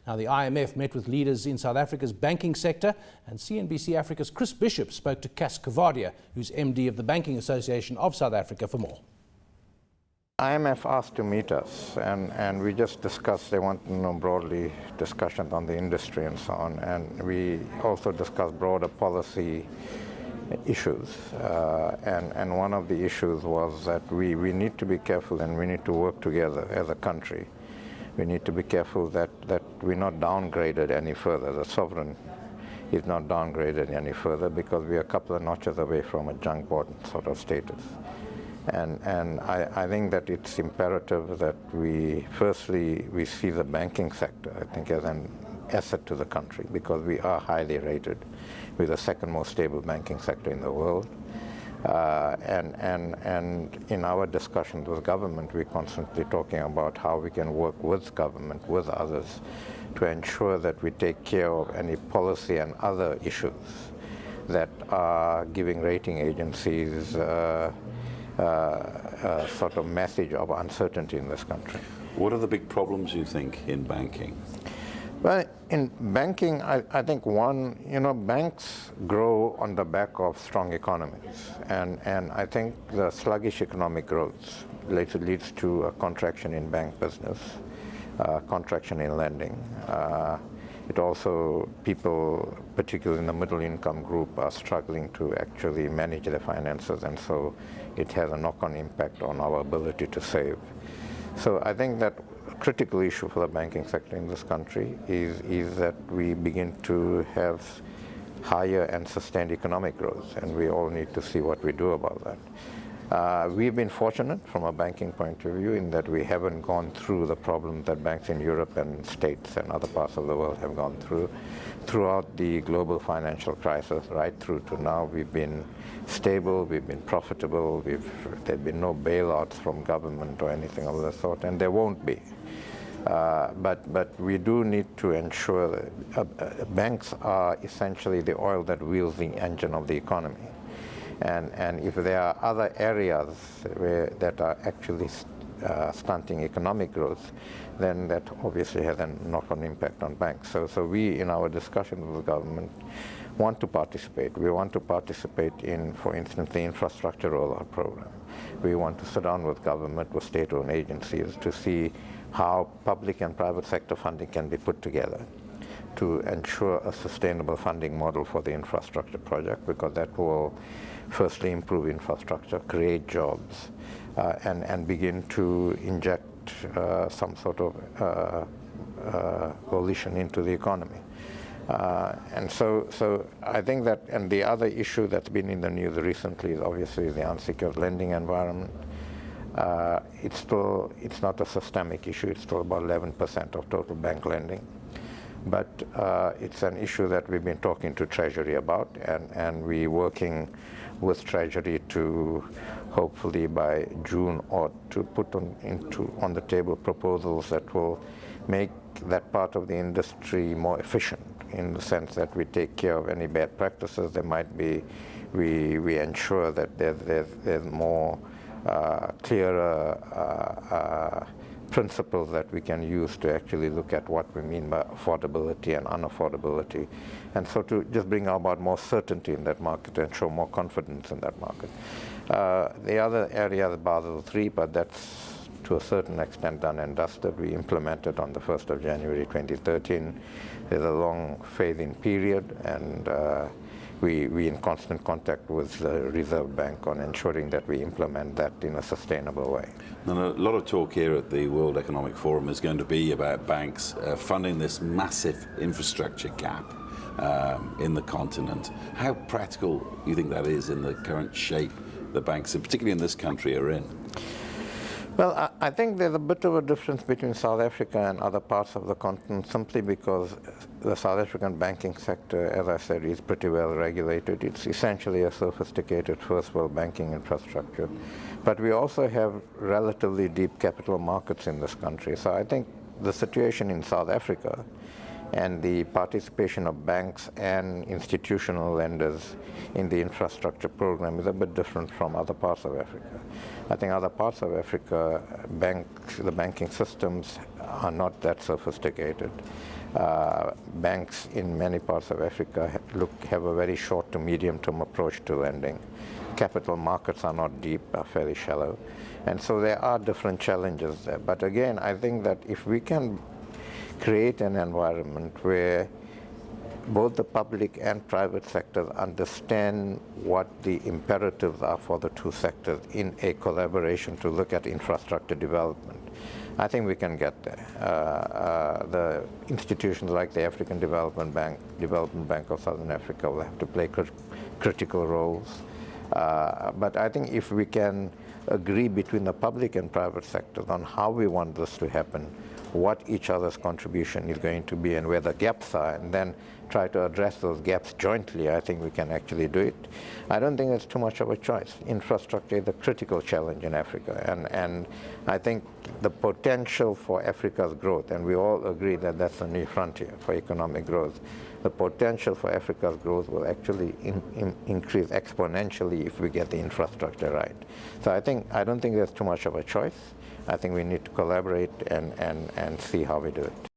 Now, the IMF met with leaders in South Africa's banking sector, and CNBC Africa's Chris Bishop spoke to Cas Cavadia, who's MD of the Banking Association of South Africa, for more. IMF asked to meet us, and we just discussed, they want broadly discussions on the industry and so on, and we also discussed broader policy issues, and one of the issues was that we need to be careful and we need to work together as a country. We need to be careful that we're not downgraded any further. The sovereign is not downgraded any further because we're a couple of notches away from a junk bond sort of status. And I think that it's imperative that we see the banking sector, I think, as an asset to the country, because we are highly rated. We're the second most stable banking sector in the world. And in our discussions with government, we're constantly talking about how we can work with government, with others, to ensure that we take care of any policy and other issues that are giving rating agencies sort of message of uncertainty in this country. What are the big problems, you think, in banking? Well, in banking, I think one, banks grow on the back of strong economies. And I think the sluggish economic growth leads to a contraction in bank business, contraction in lending. It also, people, particularly in the middle income group, are struggling to actually manage their finances, and so it has a knock-on impact on our ability to save. So I think that a critical issue for the banking sector in this country is that we begin to have higher and sustained economic growth, and we all need to see what we do about that. We've been fortunate from a banking point of view in that we haven't gone through the problems that banks in Europe and States and other parts of the world have gone through. Throughout the global financial crisis, right through to now, we've been stable, we've been profitable, there've been no bailouts from government or anything of the sort, and there won't be. But we do need to ensure that banks are essentially the oil that wheels the engine of the economy. And if there are other areas that are actually stunting economic growth, then that obviously has a knock-on impact on banks. So we, in our discussions with the government, want to participate. We want to participate in, for instance, the infrastructure rollout program. We want to sit down with government, with state-owned agencies, to see how public and private sector funding can be put together to ensure a sustainable funding model for the infrastructure project, because that will firstly improve infrastructure, create jobs, and begin to inject some sort of volition into the economy. And so I think that, and the other issue that's been in the news recently is obviously the unsecured lending environment. It's not a systemic issue, it's still about 11% of total bank lending. But it's an issue that we've been talking to Treasury about, and we're working with Treasury to hopefully by June or to put on the table proposals that will make that part of the industry more efficient, in the sense that we take care of any bad practices there might be. We ensure that there's more clearer principles that we can use to actually look at what we mean by affordability and unaffordability, and so to just bring about more certainty in that market and show more confidence in that market. The other area is Basel III, but that's to a certain extent done and dusted. We implemented on the 1st of January 2013. There's a long phase-in period, and we're in constant contact with the Reserve Bank on ensuring that we implement that in a sustainable way. And a lot of talk here at the World Economic Forum is going to be about banks funding this massive infrastructure gap in the continent. How practical do you think that is in the current shape the banks, and particularly in this country, are in? Well, I think there's a bit of a difference between South Africa and other parts of the continent, simply because the South African banking sector, as I said, is pretty well regulated. It's essentially a sophisticated first world banking infrastructure. But we also have relatively deep capital markets in this country. So I think the situation in South Africa and the participation of banks and institutional lenders in the infrastructure program is a bit different from other parts of Africa. I think other parts of Africa, the banking systems are not that sophisticated. Banks in many parts of Africa have a very short to medium term approach to lending. Capital markets are not deep, are fairly shallow. And so there are different challenges there. But again, I think that if we can create an environment where both the public and private sectors understand what the imperatives are for the two sectors in a collaboration to look at infrastructure development, I think we can get there. The institutions like the African Development Bank of Southern Africa will have to play critical roles. But I think if we can agree between the public and private sectors on how we want this to happen, what each other's contribution is going to be and where the gaps are, and then try to address those gaps jointly, I think we can actually do it. I don't think it's too much of a choice. Infrastructure is a critical challenge in Africa, and I think the potential for Africa's growth, and we all agree that that's the new frontier for economic growth, the potential for Africa's growth will actually increase exponentially if we get the infrastructure right. So I don't think there's too much of a choice. I think we need to collaborate and see how we do it.